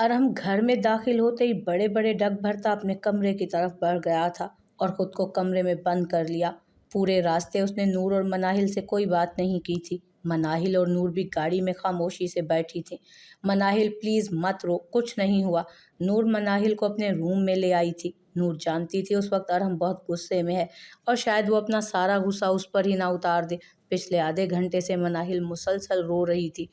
ارحم گھر میں داخل ہوتے ہی بڑے بڑے ڈگ بھرتا اپنے کمرے کی طرف بڑھ گیا تھا اور خود کو کمرے میں بند کر لیا۔ پورے راستے اس نے نور اور مناہل سے کوئی بات نہیں کی تھی۔ مناہل اور نور بھی گاڑی میں خاموشی سے بیٹھی تھیں۔ مناہل پلیز مت رو، کچھ نہیں ہوا۔ نور مناہل کو اپنے روم میں لے آئی تھی۔ نور جانتی تھی اس وقت ارحم بہت غصے میں ہے اور شاید وہ اپنا سارا غصہ اس پر ہی نہ اتار دے۔ پچھلے آدھے گھنٹے سے مناہل مسلسل رو رہی تھی۔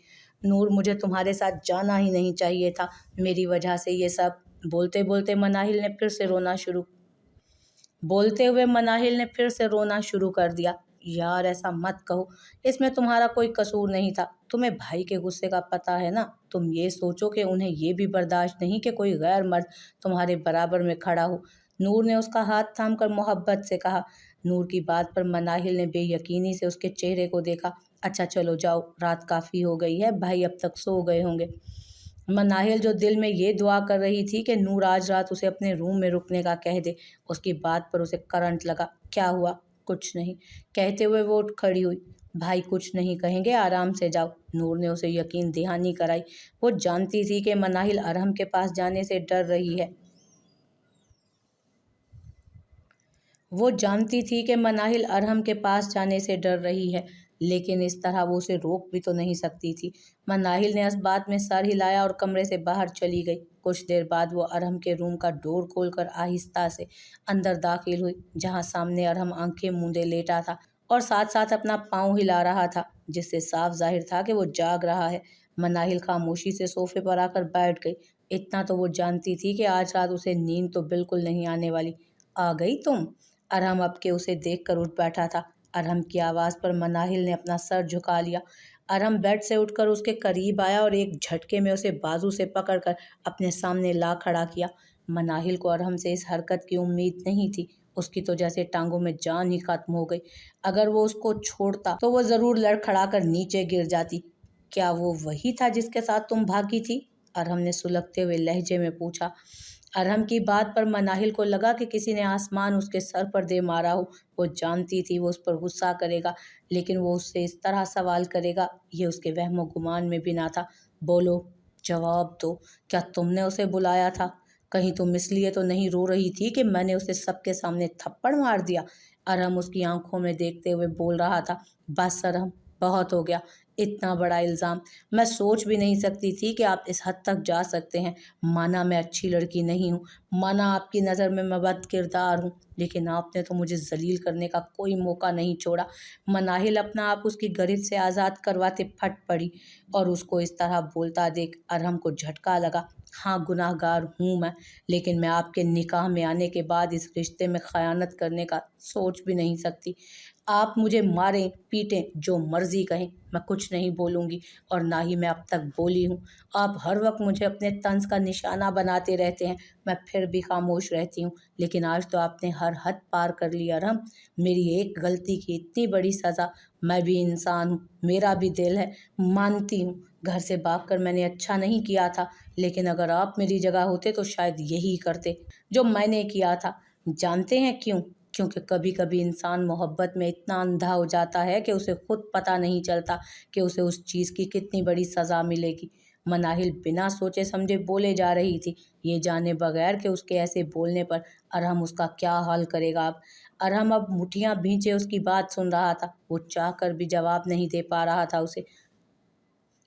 نور مجھے تمہارے ساتھ جانا ہی نہیں چاہیے تھا، میری وجہ سے یہ سب۔ بولتے ہوئے مناہل نے پھر سے رونا شروع کر دیا۔ یار ایسا مت کہو، اس میں تمہارا کوئی قصور نہیں تھا۔ تمہیں بھائی کے غصے کا پتہ ہے نا۔ تم یہ سوچو کہ انہیں یہ بھی برداشت نہیں کہ کوئی غیر مرد تمہارے برابر میں کھڑا ہو۔ نور نے اس کا ہاتھ تھام کر محبت سے کہا۔ نور کی بات پر مناہل نے بے یقینی سے اس کے چہرے کو دیکھا۔ اچھا چلو جاؤ، رات کافی ہو گئی ہے، بھائی اب تک سو گئے ہوں گے۔ مناہل جو دل میں یہ دعا کر رہی تھی کہ نور آج رات اسے اپنے روم میں رکنے کا کہہ دے، اس کی بات پر اسے کرنٹ لگا۔ کیا ہوا؟ کچھ نہیں، کہتے ہوئے وہ اٹھ کھڑی ہوئی۔ بھائی کچھ نہیں کہیں گے، آرام سے جاؤ۔ نور نے اسے یقین دہانی کرائی۔ وہ جانتی تھی کہ مناہل ارحم کے پاس جانے سے ڈر رہی ہے۔ لیکن اس طرح وہ اسے روک بھی تو نہیں سکتی تھی۔ مناہل نے اس بات میں سر ہلایا اور کمرے سے باہر چلی گئی۔ کچھ دیر بعد وہ ارحم کے روم کا ڈور کھول کر آہستہ سے اندر داخل ہوئی، جہاں سامنے ارحم آنکھیں موندے لیٹا تھا اور ساتھ ساتھ اپنا پاؤں ہلا رہا تھا، جس سے صاف ظاہر تھا کہ وہ جاگ رہا ہے۔ مناہل خاموشی سے صوفے پر آ کر بیٹھ گئی۔ اتنا تو وہ جانتی تھی کہ آج رات اسے نیند تو بالکل نہیں آنے والی۔ آ گئی تم؟ ارحم اب کے اسے دیکھ کر اٹھ بیٹھا تھا۔ ارحم کی آواز پر مناہل نے اپنا سر جھکا لیا۔ ارحم بیڈ سے اٹھ کر اس کے قریب آیا اور ایک جھٹکے میں اسے بازو سے پکڑ کر اپنے سامنے لا کھڑا کیا۔ مناہل کو ارحم سے اس حرکت کی امید نہیں تھی۔ اس کی تو جیسے ٹانگوں میں جان ہی ختم ہو گئی۔ اگر وہ اس کو چھوڑتا تو وہ ضرور لڑکھڑا کر نیچے گر جاتی۔ کیا وہ وہی تھا جس کے ساتھ تم بھاگی تھی؟ ارحم نے سلگتے ہوئے لہجے میں پوچھا۔ ارحم کی بات پر مناہل کو لگا کہ کسی نے آسمان اس کے سر پر دے مارا ہو۔ وہ جانتی تھی وہ اس پر غصہ کرے گا، لیکن وہ اس سے اس طرح سوال کرے گا یہ اس کے وہم و گمان میں بھی نہ تھا۔ بولو، جواب دو، کیا تم نے اسے بلایا تھا؟ کہیں تم اس لیے تو نہیں رو رہی تھی کہ میں نے اسے سب کے سامنے تھپڑ مار دیا؟ ارحم اس کی آنکھوں میں دیکھتے ہوئے بول رہا تھا۔ بس ارحم، بہت ہو گیا، اتنا بڑا الزام۔ میں سوچ بھی نہیں سکتی تھی کہ آپ اس حد تک جا سکتے ہیں۔ مانا میں اچھی لڑکی نہیں ہوں، مانا آپ کی نظر میں بد کردار ہوں، لیکن آپ نے تو مجھے ذلیل کرنے کا کوئی موقع نہیں چھوڑا۔ مناہل اپنا آپ اس کی گرفت سے آزاد کرواتے پھٹ پڑی اور اس کو اس طرح بولتا دیکھ ارحم کو جھٹکا لگا۔ ہاں گناہ گار ہوں میں، لیکن میں آپ کے نکاح میں آنے کے بعد اس رشتے میں خیانت کرنے کا سوچ بھی نہیں سکتی۔ آپ مجھے ماریں پیٹیں، جو مرضی کہیں، میں کچھ نہیں بولوں گی اور نہ ہی میں اب تک بولی ہوں۔ آپ ہر وقت مجھے اپنے طنز کا نشانہ بناتے رہتے ہیں، میں پھر بھی خاموش رہتی ہوں، لیکن آج تو آپ نے ہر حد پار کر لی ارحم۔ میری ایک غلطی کی اتنی بڑی سزا۔ میں بھی انسان ہوں، میرا بھی دل ہے، مانتی ہوں گھر سے بھاگ کر میں نے اچھا نہیں کیا تھا، لیکن اگر آپ میری جگہ ہوتے تو شاید یہی کرتے جو میں نے کیا تھا۔ جانتے ہیں کیوں؟ کیونکہ کبھی کبھی انسان محبت میں اتنا اندھا ہو جاتا ہے کہ اسے خود پتہ نہیں چلتا کہ اسے اس چیز کی کتنی بڑی سزا ملے گی۔ مناہل بنا سوچے سمجھے بولے جا رہی تھی، یہ جانے بغیر کہ اس کے ایسے بولنے پر ارحم اس کا کیا حال کرے گا۔ ارحم اب مٹھیاں بھینچے اس کی بات سن رہا تھا۔ وہ چاہ کر بھی جواب نہیں دے پا رہا تھا اسے۔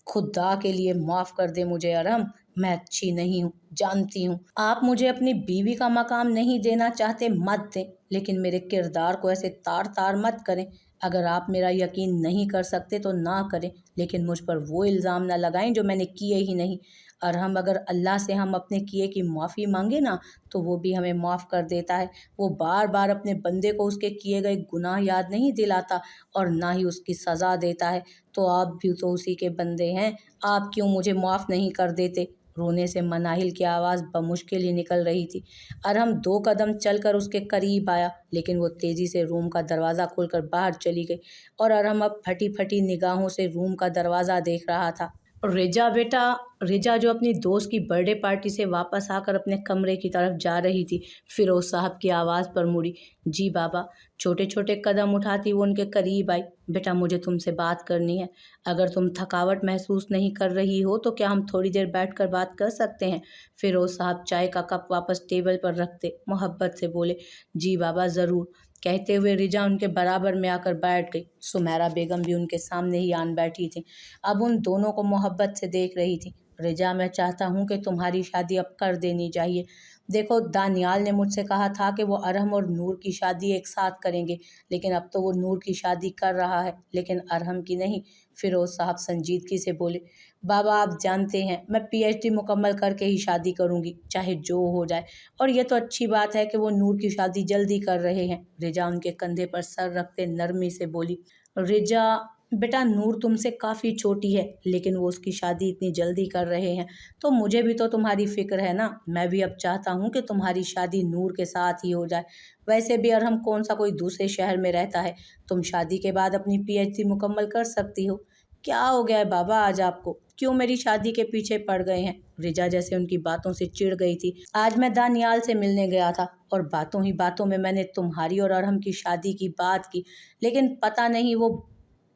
خدا کے لیے معاف کر دے مجھے ارحم، میں اچھی نہیں ہوں، جانتی ہوں۔ آپ مجھے اپنی بیوی کا مقام نہیں دینا چاہتے مت دیں، لیکن میرے کردار کو ایسے تار تار مت کریں۔ اگر آپ میرا یقین نہیں کر سکتے تو نہ کریں، لیکن مجھ پر وہ الزام نہ لگائیں جو میں نے کیے ہی نہیں۔ ارحم اگر اللہ سے ہم اپنے کیے کی معافی مانگے نا تو وہ بھی ہمیں معاف کر دیتا ہے۔ وہ بار بار اپنے بندے کو اس کے کیے گئے گناہ یاد نہیں دلاتا اور نہ ہی اس کی سزا دیتا ہے۔ تو آپ بھی تو اسی کے بندے ہیں، آپ کیوں مجھے معاف نہیں کر دیتے؟ رونے سے مناہل کی آواز بمشکل ہی نکل رہی تھی۔ ارحم 2 قدم چل کر اس کے قریب آیا، لیکن وہ تیزی سے روم کا دروازہ کھول کر باہر چلی گئی اور ارحم اب پھٹی پھٹی نگاہوں سے روم کا دروازہ دیکھ رہا تھا۔ रिजा बेटा, रिजा जो अपनी दोस्त की बर्थडे पार्टी से वापस आकर अपने कमरे की तरफ जा रही थी, फिरोज साहब की आवाज़ पर मुड़ी। जी बाबा। छोटे छोटे कदम उठाती वो उनके करीब आई। बेटा, मुझे तुमसे बात करनी है। अगर तुम थकावट महसूस नहीं कर रही हो तो क्या हम थोड़ी देर बैठकर बात कर सकते हैं? फिरोज साहब चाय का कप वापस टेबल पर रखते मोहब्बत से बोले। जी बाबा, ज़रूर। कहते हुए रिजा उनके बराबर में आकर बैठ गई। सुमेरा बेगम भी उनके सामने ही आन बैठी थी। अब उन दोनों को मोहब्बत से देख रही थी। रिजा, मैं चाहता हूँ कि तुम्हारी शादी अब कर देनी चाहिए। देखो, दानियाल ने मुझसे कहा था कि वो अरहम और नूर की शादी एक साथ करेंगे, लेकिन अब तो वो नूर की शादी कर रहा है, लेकिन अरहम की नहीं। फिरोज साहब संजीदगी से बोले। बाबा, आप जानते हैं मैं पीएचडी मुकम्मल करके ही शादी करूंगी, चाहे जो हो जाए। और ये तो अच्छी बात है कि वो नूर की शादी जल्दी कर रहे हैं। रिजा उनके कंधे पर सर रखते नरमी से बोली। रिजा बेटा, नूर तुमसे काफ़ी छोटी है, लेकिन वो उसकी शादी इतनी जल्दी कर रहे हैं तो मुझे भी तो तुम्हारी फिक्र है ना। मैं भी अब चाहता हूँ कि तुम्हारी शादी नूर के साथ ही हो जाए। वैसे भी अरहम कौन सा कोई दूसरे शहर में रहता है। तुम शादी के बाद अपनी पीएचडी मुकम्मल कर सकती हो। क्या हो गया है बाबा आज आपको? क्यों मेरी शादी के पीछे पड़ गए हैं? रिजा जैसे उनकी बातों से चिढ़ गई थी। आज मैं दानियाल से मिलने गया था और बातों ही बातों में मैंने तुम्हारी और अरहम की शादी की बात की, लेकिन पता नहीं वो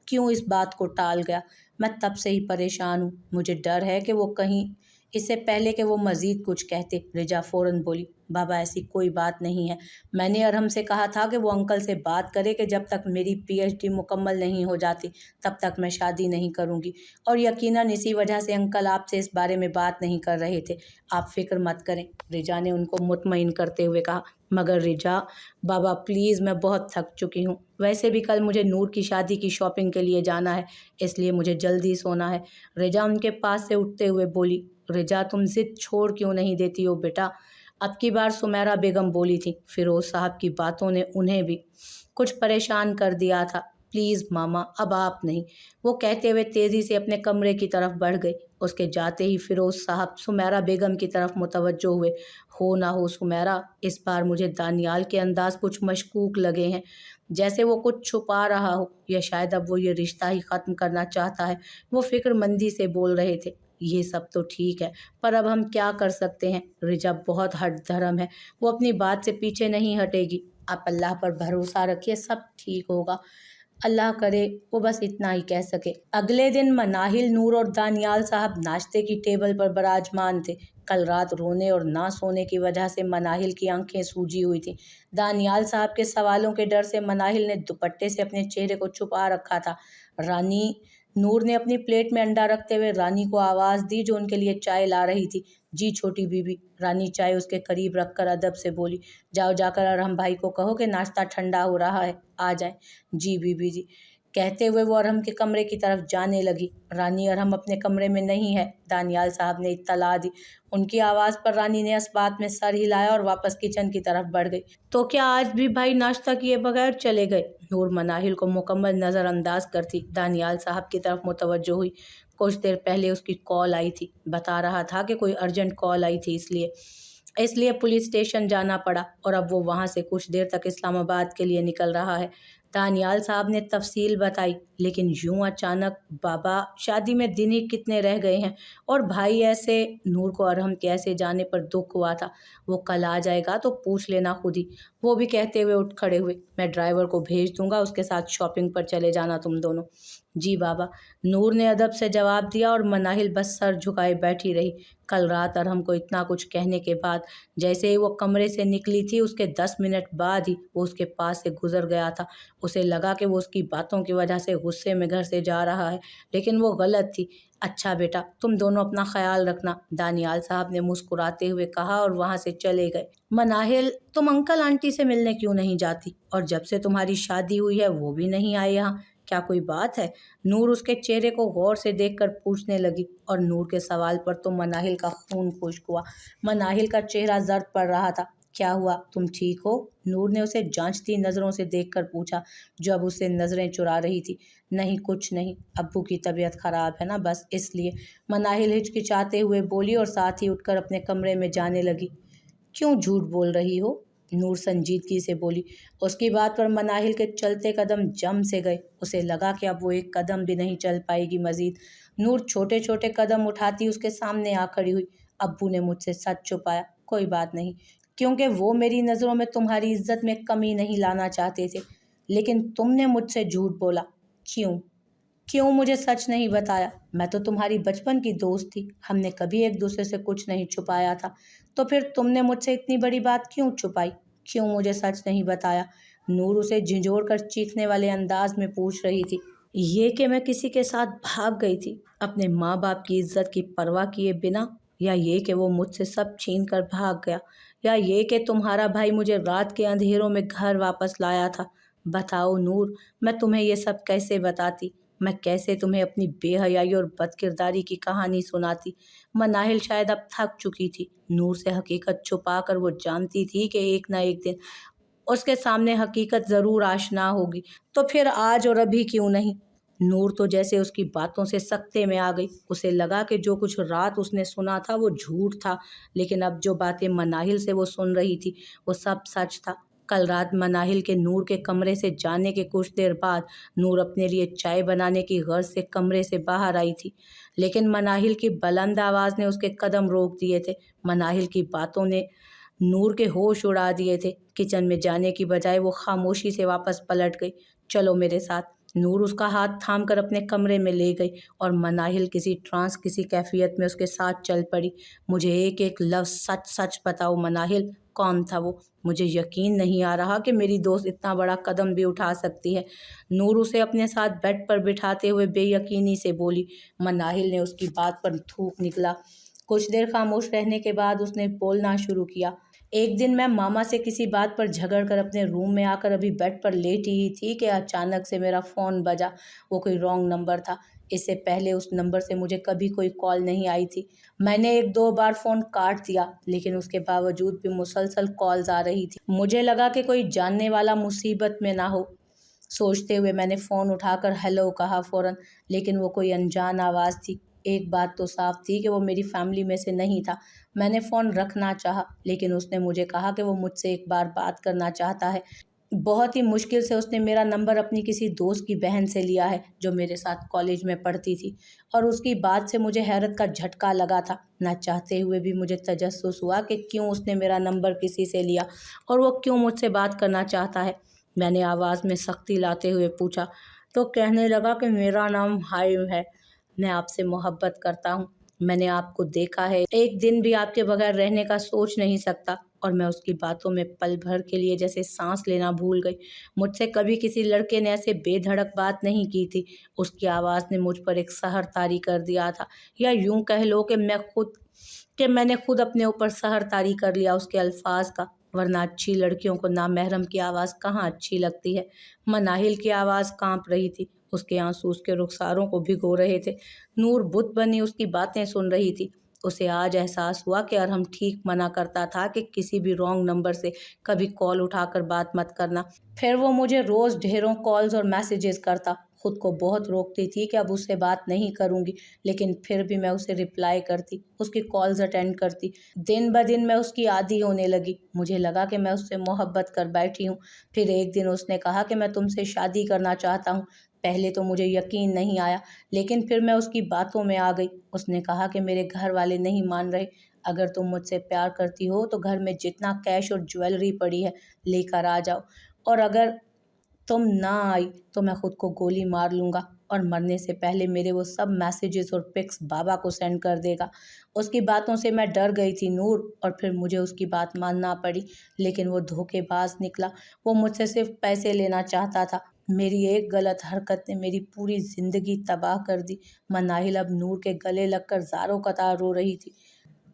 क्यों इस बात को टाल गया। मैं तब से ही परेशान हूँ। मुझे डर है कि वो कहीं इससे पहले कि वो मज़ीद कुछ कहते, रिजा फ़ौरन बोली। बाबा, ऐसी कोई बात नहीं है। मैंने अरहम से कहा था कि वो अंकल से बात करे कि जब तक मेरी पीएचडी मुकम्मल नहीं हो जाती तब तक मैं शादी नहीं करूँगी, और यकीनन इसी वजह से अंकल आपसे इस बारे में बात नहीं कर रहे थे। आप फ़िक्र मत करें, रिजा ने उनको मुतमईन करते हुए कहा। मगर रिजा, बाबा प्लीज़, मैं बहुत थक चुकी हूँ। वैसे भी कल मुझे नूर की शादी की शॉपिंग के लिए जाना है, इसलिए मुझे जल्दी सोना है। रिजा उनके पास से उठते हुए बोली। रिजा, तुम जिद छोड़ क्यों नहीं देती हो बेटा? अब की बार सुमेरा बेगम बोली थी। फिरोज साहब की बातों ने उन्हें भी कुछ परेशान कर दिया था। प्लीज़ मामा, अब आप नहीं। वो कहते हुए तेज़ी से अपने कमरे की तरफ बढ़ गई। उसके जाते ही फिरोज साहब सुमेरा बेगम की तरफ मुतवज्जो हुए। हो ना हो सुमेरा, इस बार मुझे दानियाल के अंदाज कुछ मशकूक लगे हैं, जैसे वो कुछ छुपा रहा हो, या शायद अब वो ये रिश्ता ही ख़त्म करना चाहता है। वो फिक्रमंदी से बोल रहे थे। ये सब तो ठीक है, पर अब हम क्या कर सकते हैं? रिजा बहुत हठ धर्म है, वो अपनी बात से पीछे नहीं हटेगी। आप अल्लाह पर भरोसा रखिए, सब ठीक होगा। अल्लाह करे वो बस इतना ही कह सके। अगले दिन मनाहिल, नूर और दानियाल साहब नाश्ते की टेबल पर विराजमान थे। कल रात रोने और ना सोने की वजह से मनाहिल की आंखें सूजी हुई थी। दानियाल साहब के सवालों के डर से मनाहिल ने दुपट्टे से अपने चेहरे को छुपा रखा था। रानी नूर ने अपनी प्लेट में अंडा रखते हुए रानी को आवाज़ दी, जो उनके लिए चाय ला रही थी। जी छोटी बीबी। रानी चाय उसके करीब रखकर अदब से बोली। जाओ, जाकर अरहम भाई को कहो कि नाश्ता ठंडा हो रहा है, आ जाए। जी बीबी जी। कहते हुए वो अरहम के कमरे की तरफ जाने लगी। रानी, अरहम अपने कमरे में नहीं है, दानियाल साहब ने इत्तला दी। उनकी आवाज़ पर रानी ने इस्बात में सर हिलाया और वापस किचन की तरफ बढ़ गई। तो क्या आज भी भाई नाश्ता किए बगैर चले गए? नूर मनाहिल को मुकम्मल नज़रअंदाज करती दानियाल साहब की तरफ मुतवज्जो हुई। कुछ देर पहले उसकी कॉल आई थी, बता रहा था कि कोई अर्जेंट कॉल आई थी, इसलिए इसलिए पुलिस स्टेशन जाना पड़ा, और अब वो वहाँ से कुछ देर तक इस्लामाबाद के लिए निकल रहा है। दानियाल साहब ने तफसील बताई। लेकिन यूं अचानक बाबा, शादी में दिन ही कितने रह गए हैं, और भाई ऐसे। नूर को अरहम के ऐसे जाने पर दुख हुआ था। वो कल आ जाएगा तो पूछ लेना खुद ही। वो भी कहते हुए उठ खड़े हुए। मैं ड्राइवर को भेज दूंगा, उसके साथ शॉपिंग पर चले जाना तुम दोनों। जी बाबा, नूर ने अदब से जवाब दिया, और मनाहिल बस सर झुकाए बैठी रही। कल रात अरहम को इतना कुछ कहने के बाद जैसे ही वो कमरे से निकली थी, उसके 10 मिनट बाद ही वो उसके पास से गुजर गया था। उसे लगा कि वो उसकी बातों की वजह से गुस्से में घर से जा रहा है, लेकिन वो गलत थी। अच्छा बेटा, तुम दोनों अपना ख्याल रखना, दानियाल साहब ने मुस्कुराते हुए कहा, और वहाँ से चले गए। मनाहिल, तुम अंकल आंटी से मिलने क्यों नहीं जाती? और जब से तुम्हारी शादी हुई है वो भी नहीं आए यहाँ, क्या कोई बात है? नूर उसके चेहरे को गौर से देखकर पूछने लगी, और नूर के सवाल पर तो मनाहिल का खून खुश्क हुआ। मनाहिल का चेहरा जर्द पड़ रहा था। क्या हुआ, तुम ठीक हो? नूर ने उसे जांचती नज़रों से देखकर पूछा, जो अब उससे नज़रें चुरा रही थी। नहीं, कुछ नहीं, अब्बू की तबीयत ख़राब है ना, बस इसलिए। मनाहिल हिचकिचाते हुए बोली, और साथ ही उठकर अपने कमरे में जाने लगी। क्यों झूठ बोल रही हो? नूर संजीदगी से बोली। उसकी बात पर मनाहिल के चलते कदम जम से गए। उसे लगा कि अब वो एक कदम भी नहीं चल पाएगी मजीद। नूर छोटे छोटे कदम उठाती उसके सामने आ खड़ी हुई। अब्बू ने मुझसे सच छुपाया, कोई बात नहीं, क्योंकि वो मेरी नज़रों में तुम्हारी इज्जत में कमी नहीं लाना चाहते थे। लेकिन तुमने मुझसे झूठ बोला। क्यों? क्यों मुझे सच नहीं बताया? मैं तो तुम्हारी बचपन की दोस्त थी, हमने कभी एक दूसरे से कुछ नहीं छुपाया था। तो फिर तुमने मुझसे इतनी बड़ी बात क्यों छुपाई? क्यों मुझे सच नहीं बताया? नूर उसे झिंझोड़ कर चीखने वाले अंदाज में पूछ रही थी। ये कि मैं किसी के साथ भाग गई थी, अपने माँ बाप की इज्जत की परवाह किए बिना, या ये कि वो मुझसे सब छीन कर भाग गया, या ये कि तुम्हारा भाई मुझे रात के अंधेरों में घर वापस लाया था? बताओ नूर, मैं तुम्हें ये सब कैसे बताती? मैं कैसे तुम्हें अपनी बेहयाई और बदकिरदारी की कहानी सुनाती? मनाहिल शायद अब थक चुकी थी। नूर से हकीकत छुपाकर वो जानती थी कि एक ना एक दिन उसके सामने हकीकत ज़रूर आशना होगी। तो फिर आज और अभी क्यों नहीं? नूर तो जैसे उसकी बातों से सकते में आ गई। उसे लगा कि जो कुछ रात उसने सुना था वो झूठ था, लेकिन अब जो बातें मनाहिल से वो सुन रही थी वो सब सच था। कल रात मनाहिल के नूर के कमरे से जाने के कुछ देर बाद नूर अपने लिए चाय बनाने की गर्ज से कमरे से बाहर आई थी, लेकिन मनाहिल की बुलंद आवाज़ ने उसके कदम रोक दिए थे। मनाहिल की बातों ने नूर के होश उड़ा दिए थे। किचन में जाने की बजाय वो खामोशी से वापस पलट गई। चलो मेरे साथ। नूर उसका हाथ थाम कर अपने कमरे में ले गई और मनाहिल किसी ट्रांस किसी कैफियत में उसके साथ चल पड़ी। मुझे एक एक लफ्ज़ सच सच बताओ मनाहिल, कौन था वो? मुझे यकीन नहीं आ रहा कि मेरी दोस्त इतना बड़ा कदम भी उठा सकती है। नूर उसे अपने साथ बेड पर बिठाते हुए बेयकीनी से बोली। मनाहिल ने उसकी बात पर थूक निकला। कुछ देर खामोश रहने के बाद उसने बोलना शुरू किया। एक दिन मैं मामा से किसी बात पर झगड़ कर अपने रूम में आकर अभी बेड पर लेटी ही थी कि अचानक से मेरा फ़ोन बजा। वो कोई रॉन्ग नंबर था। इससे पहले उस नंबर से मुझे कभी कोई कॉल नहीं आई थी। मैंने एक दो बार फ़ोन काट दिया, लेकिन उसके बावजूद भी मुसलसल कॉल्स आ रही थी। मुझे लगा कि कोई जानने वाला मुसीबत में ना हो। सोचते हुए मैंने फ़ोन उठाकर हेलो कहा फ़ौरन, लेकिन वो कोई अनजान आवाज़ थी। एक बात तो साफ थी कि वो मेरी फैमिली में से नहीं था। मैंने फ़ोन रखना चाहा, लेकिन उसने मुझे कहा कि वो मुझसे एक बार बात करना चाहता है। बहुत ही मुश्किल से उसने मेरा नंबर अपनी किसी दोस्त की बहन से लिया है, जो मेरे साथ कॉलेज में पढ़ती थी, और उसकी बात से मुझे हैरत का झटका लगा था। ना चाहते हुए भी मुझे तजस्सुस हुआ कि क्यों उसने मेरा नंबर किसी से लिया और वो क्यों मुझसे बात करना चाहता है। मैंने आवाज़ में सख्ती लाते हुए पूछा, तो कहने लगा कि मेरा नाम हाइम है, मैं आपसे मोहब्बत करता हूँ, मैंने आपको देखा है, एक दिन भी आपके बगैर रहने का सोच नहीं सकता। और मैं उसकी बातों में पल भर के लिए जैसे सांस लेना भूल गई। मुझसे कभी किसी लड़के ने ऐसे बेधड़क बात नहीं की थी। उसकी आवाज़ ने मुझ पर एक सहर तारी कर दिया था, या यूं कह लो कि मैंने खुद अपने ऊपर सहर तारी कर लिया उसके अल्फाज का। वरना अच्छी लड़कियों को नामहरम की आवाज़ कहाँ अच्छी लगती है। मनाहिल की आवाज़ कांप रही थी, उसके आंसू उसके रुखसारों को भिगो रहे थे। नूर बुत बनी उसकी बातें सुन रही थी। उसे आज एहसास हुआ कि अरहम ठीक मना करता था कि किसी भी रॉन्ग नंबर से कभी कॉल उठाकर बात मत करना। फिर वो मुझे रोज़ ढेरों कॉल्स और मैसेजेस करता। खुद को बहुत रोकती थी कि अब उससे बात नहीं करूँगी, लेकिन फिर भी मैं उसे रिप्लाई करती, उसकी कॉल्स अटेंड करती। दिन ब दिन मैं उसकी आदी होने लगी। मुझे लगा कि मैं उससे मोहब्बत कर बैठी हूँ। फिर एक दिन उसने कहा कि मैं तुमसे शादी करना चाहता हूँ। पहले तो मुझे यकीन नहीं आया, लेकिन फिर मैं उसकी बातों में आ गई। उसने कहा कि मेरे घर वाले नहीं मान रहे। अगर तुम मुझसे प्यार करती हो तो घर में जितना कैश और ज्वेलरी पड़ी है लेकर आ जाओ, और अगर तुम ना आई तो मैं खुद को गोली मार लूँगा और मरने से पहले मेरे वो सब मैसेजेस और पिक्स बाबा को सेंड कर देगा। उसकी बातों से मैं डर गई थी नूर, और फिर मुझे उसकी बात मानना पड़ी। लेकिन वो धोखेबाज निकला। वो मुझसे सिर्फ पैसे लेना चाहता था। मेरी एक गलत हरकत ने मेरी पूरी ज़िंदगी तबाह कर दी। मनाहिल अब नूर के गले लगकर ज़ारों कतार रो रही थी।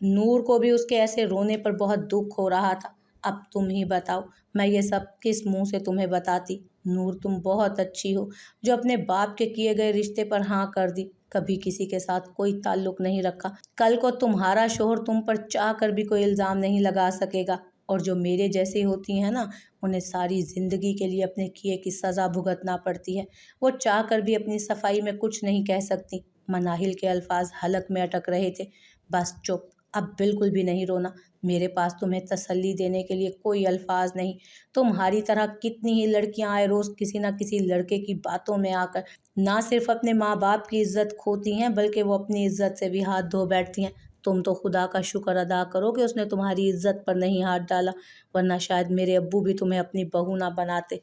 नूर को भी उसके ऐसे रोने पर बहुत दुख हो रहा था। अब तुम ही बताओ, मैं ये सब किस मुंह से तुम्हें बताती? नूर, तुम बहुत अच्छी हो, जो अपने बाप के किए गए रिश्ते पर हाँ कर दी, कभी किसी के साथ कोई ताल्लुक नहीं रखा। कल को तुम्हारा शोहर तुम पर चाह कर भी कोई इल्ज़ाम नहीं लगा सकेगा। और जो मेरे जैसी होती हैं ना, उन्हें सारी ज़िंदगी के लिए अपने किए की सज़ा भुगतना पड़ती है। वो चाह कर भी अपनी सफाई में कुछ नहीं कह सकती। मनाहिल के अल्फाज हलक में अटक रहे थे। बस चुप, अब बिल्कुल भी नहीं रोना। मेरे पास तुम्हें तसल्ली देने के लिए कोई अल्फाज नहीं। तुम्हारी तरह कितनी ही लड़कियां आए रोज किसी न किसी लड़के की बातों में आकर ना सिर्फ अपने माँ बाप की इज्जत खोती हैं, बल्कि वो अपनी इज्जत से भी हाथ धो बैठती हैं। तुम तो खुदा का शुक्र अदा करो कि उसने तुम्हारी इज्जत पर नहीं हाथ डाला, वरना शायद मेरे अब्बू भी तुम्हें अपनी बहू ना बनाते।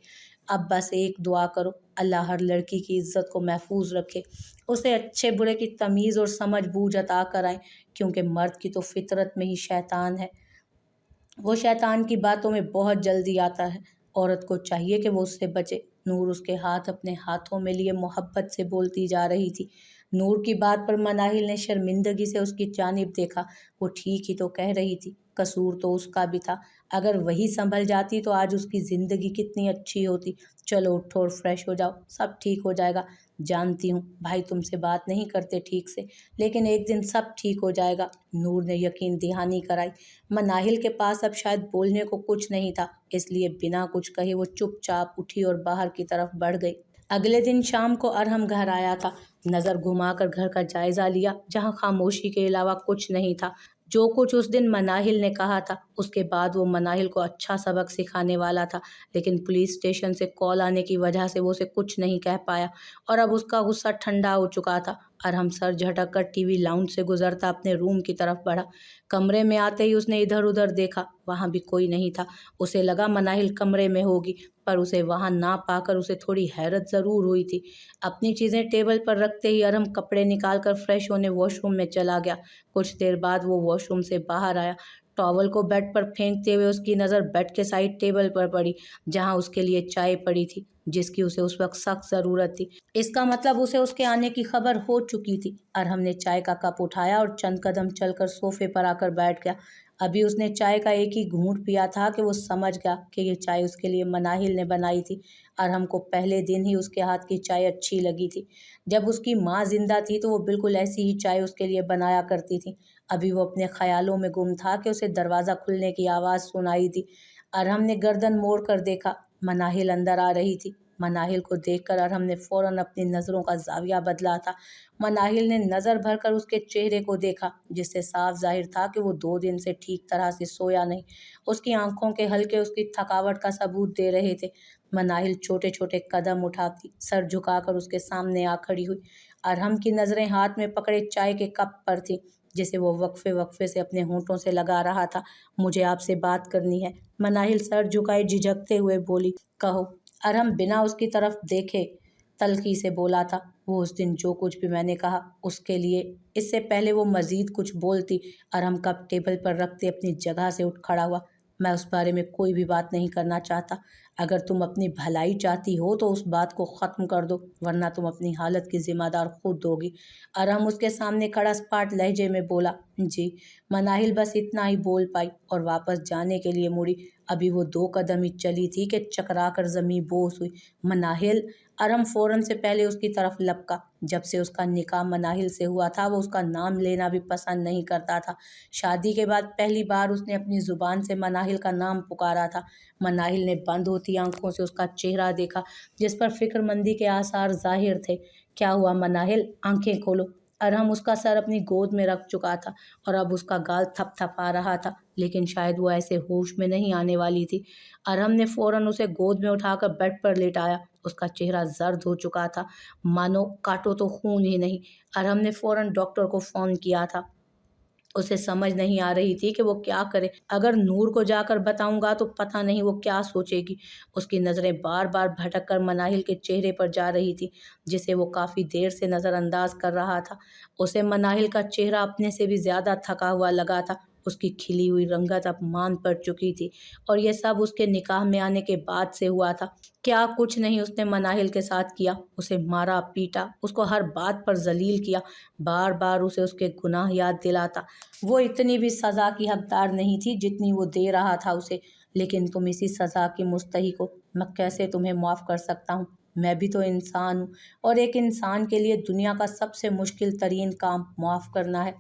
अब बस एक दुआ करो, अल्लाह हर लड़की की इज्जत को महफूज रखे, उसे अच्छे बुरे की तमीज़ और समझ बूझ अता कराएं, क्योंकि मर्द की तो फितरत में ही शैतान है। वो शैतान की बातों में बहुत जल्दी आता है। औरत को चाहिए कि वो उससे बचे। नूर उसके हाथ अपने हाथों में लिए मोहब्बत से बोलती जा रही थी। नूर की बात पर मनाहिल ने शर्मिंदगी से उसकी जानिब देखा। वो ठीक ही तो कह रही थी, कसूर तो उसका भी था। अगर वही संभल जाती तो आज उसकी ज़िंदगी कितनी अच्छी होती। चलो उठो और फ्रेश हो जाओ, सब ठीक हो जाएगा। जानती हूँ भाई तुमसे बात नहीं करते ठीक से, लेकिन एक दिन सब ठीक हो जाएगा, नूर ने यकीन दहानी कराई। मनाहिल के पास अब शायद बोलने को कुछ नहीं था, इसलिए बिना कुछ कहे वो चुपचाप उठी और बाहर की तरफ बढ़ गई। अगले दिन शाम को अरहम घर आया था। नज़र घुमाकर घर का जायजा लिया, जहाँ खामोशी के अलावा कुछ नहीं था। जो कुछ उस दिन मनाहिल ने कहा था, उसके बाद वो मनाहिल को अच्छा सबक सिखाने वाला था, लेकिन पुलिस स्टेशन से कॉल आने की वजह से वो उसे कुछ नहीं कह पाया और अब उसका गुस्सा ठंडा हो चुका था। अरहम सर झटक कर टीवी लाउंज से गुजरता अपने रूम की तरफ बढ़ा। कमरे में आते ही उसने इधर उधर देखा, वहाँ भी कोई नहीं था। उसे लगा मनाहिल कमरे में होगी, पर उसे वहाँ ना पाकर उसे थोड़ी हैरत ज़रूर हुई थी। अपनी चीज़ें टेबल पर रखते ही अरहम कपड़े निकाल कर फ्रेश होने वॉशरूम में चला गया। कुछ देर बाद वो वॉशरूम से बाहर आया। टॉवल को बेड पर फेंकते हुए उसकी नज़र बेड के साइड टेबल पर पड़ी, जहाँ उसके लिए चाय पड़ी थी, जिसकी उसे उस वक्त सख्त ज़रूरत थी। इसका मतलब उसे उसके आने की खबर हो चुकी थी। अरहम ने चाय का कप उठाया और चंद कदम चलकर सोफे पर आकर बैठ गया। अभी उसने चाय का एक ही घूंट पिया था कि वो समझ गया कि ये चाय उसके लिए मनाहिल ने बनाई थी। अरहम को पहले दिन ही उसके हाथ की चाय अच्छी लगी थी। जब उसकी माँ जिंदा थी तो वो बिल्कुल ऐसी ही चाय उसके लिए बनाया करती थी। अभी वो अपने ख्यालों में गुम था कि उसे दरवाज़ा खुलने की आवाज़ सुनाई दी। अरहम ने गर्दन मोड़ कर देखा, मनाहिल अंदर आ रही थी। मनाहिल को देखकर अरहम ने फौरन अपनी नज़रों का जाविया बदला था। मनाहिल ने नज़र भरकर उसके चेहरे को देखा, जिससे साफ जाहिर था कि वो 2 दिन से ठीक तरह से सोया नहीं। उसकी आंखों के हल्के उसकी थकावट का सबूत दे रहे थे। मनाहिल छोटे छोटे कदम उठाती सर झुकाकर उसके सामने आ खड़ी हुई। अरहम की नज़रें हाथ में पकड़े चाय के कप पर थी, जिसे वो वक्फे वक्फे से अपने होंठों से लगा रहा था। मुझे आपसे बात करनी है, मनाहिल सर झुकाए झिझकते हुए बोली। कहो। अरहम बिना उसकी तरफ देखे तल्खी से बोला था। वो उस दिन जो कुछ भी मैंने कहा उसके लिए। इससे पहले वो मजीद कुछ बोलती, अरहम कप टेबल पर रखते अपनी जगह से उठ खड़ा हुआ। मैं उस बारे में कोई भी बात नहीं करना चाहता। अगर तुम अपनी भलाई चाहती हो तो उस बात को ख़त्म कर दो, वरना तुम अपनी हालत की जिम्मेदार खुद होगी। अरहम उसके सामने खड़ा सपाट लहजे में बोला। जी। मनाहिल बस इतना ही बोल पाई और वापस जाने के लिए मुड़ी। अभी वो 2 कदम ही चली थी कि चकरा कर ज़मीं बोस हुई। मनाहिल। अरहम फ़ौरन से पहले उसकी तरफ लपका। जब से उसका निकाह मनाहिल से हुआ था वो उसका नाम लेना भी पसंद नहीं करता था। शादी के बाद पहली बार उसने अपनी ज़ुबान से मनाहिल का नाम पुकारा था। मनाहिल ने बंद होती आंखों से उसका चेहरा देखा, जिस पर फिक्रमंदी के आसार जाहिर थे। क्या हुआ मनाहिल, आंखें खोलो। अरहम उसका सर अपनी गोद में रख चुका था और अब उसका गाल थपथपा रहा था, लेकिन शायद वो ऐसे होश में नहीं आने वाली थी। अरहम ने फौरन उसे गोद में उठाकर बेड पर लेटाया। उसका चेहरा जर्द हो चुका था, मानो काटो तो खून ही नहीं। अरहम ने फौरन डॉक्टर को फ़ोन किया था। उसे समझ नहीं आ रही थी कि वो क्या करे। अगर नूर को जाकर बताऊंगा तो पता नहीं वो क्या सोचेगी। उसकी नज़रें बार बार भटक कर मनाहिल के चेहरे पर जा रही थी, जिसे वो काफ़ी देर से नज़रअंदाज कर रहा था। उसे मनाहिल का चेहरा अपने से भी ज़्यादा थका हुआ लगा था। उसकी खिली हुई रंगत अब मान पड़ चुकी थी और यह सब उसके निकाह में आने के बाद से हुआ था। क्या कुछ नहीं उसने मनाहिल के साथ किया। उसे मारा पीटा, उसको हर बात पर जलील किया, बार बार उसे उसके गुनाह याद दिलाता। वो इतनी भी सज़ा की हकदार नहीं थी जितनी वो दे रहा था उसे। लेकिन तुम इसी सज़ा की मुस्तहिक हो। मैं कैसे तुम्हें माफ़ कर सकता हूँ। मैं भी तो इंसान हूँ और एक इंसान के लिए दुनिया का सबसे मुश्किल तरीन काम माफ़ करना है।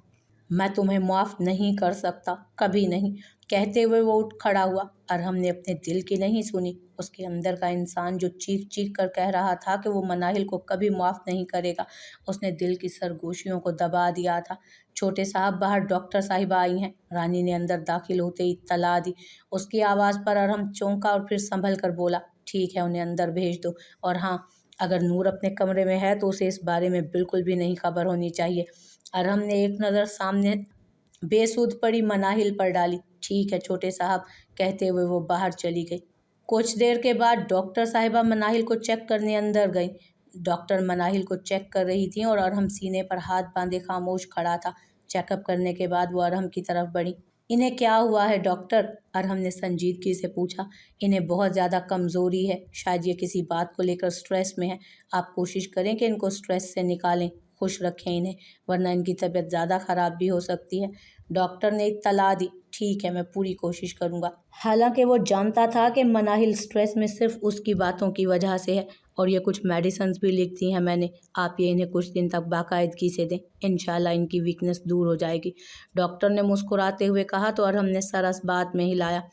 मैं तुम्हें माफ़ नहीं कर सकता, कभी नहीं। कहते हुए वो उठ खड़ा हुआ। अरहम ने अपने दिल की नहीं सुनी। उसके अंदर का इंसान जो चीख चीख कर कह रहा था कि वो मनाहिल को कभी माफ़ नहीं करेगा, उसने दिल की सरगोशियों को दबा दिया था। छोटे साहब, बाहर डॉक्टर साहिबा आई हैं। रानी ने अंदर दाखिल होते ही इत्तला दी। उसकी आवाज़ पर अरहम चौंका और फिर संभल कर बोला, ठीक है, उन्हें अंदर भेज दो। और हाँ, अगर नूर अपने कमरे में है तो उसे इस बारे में बिल्कुल भी नहीं खबर होनी चाहिए। अरहम ने एक नज़र सामने बेसूध पड़ी मनाहिल पर डाली। ठीक है छोटे साहब, कहते हुए वो बाहर चली गई। कुछ देर के बाद डॉक्टर साहिबा मनाहिल को चेक करने अंदर गई। डॉक्टर मनाहिल को चेक कर रही थी और अरहम सीने पर हाथ बांधे खामोश खड़ा था। चेकअप करने के बाद वो अरहम की तरफ बढ़ी। इन्हें क्या हुआ है डॉक्टर? अरहम ने संजीदगी से पूछा। इन्हें बहुत ज़्यादा कमज़ोरी है, शायद ये किसी बात को लेकर स्ट्रेस में है। आप कोशिश करें कि इनको स्ट्रेस से निकालें, खुश रखें इन्हें, वरना इनकी तबीयत ज़्यादा ख़राब भी हो सकती है। डॉक्टर ने इत्तला दी। ठीक है, मैं पूरी कोशिश करूँगा। हालांकि वो जानता था कि मनाहिल स्ट्रेस में सिर्फ उसकी बातों की वजह से है, और ये कुछ मेडिसिन्स भी लिख दी हैं मैंने। आप ये इन्हें कुछ दिन तक बाकायदगी से दें, इंशाल्लाह इनकी वीकनेस दूर हो जाएगी। डॉक्टर ने मुस्कुराते हुए कहा तो अरहम ने सर इस बात में हिलाया।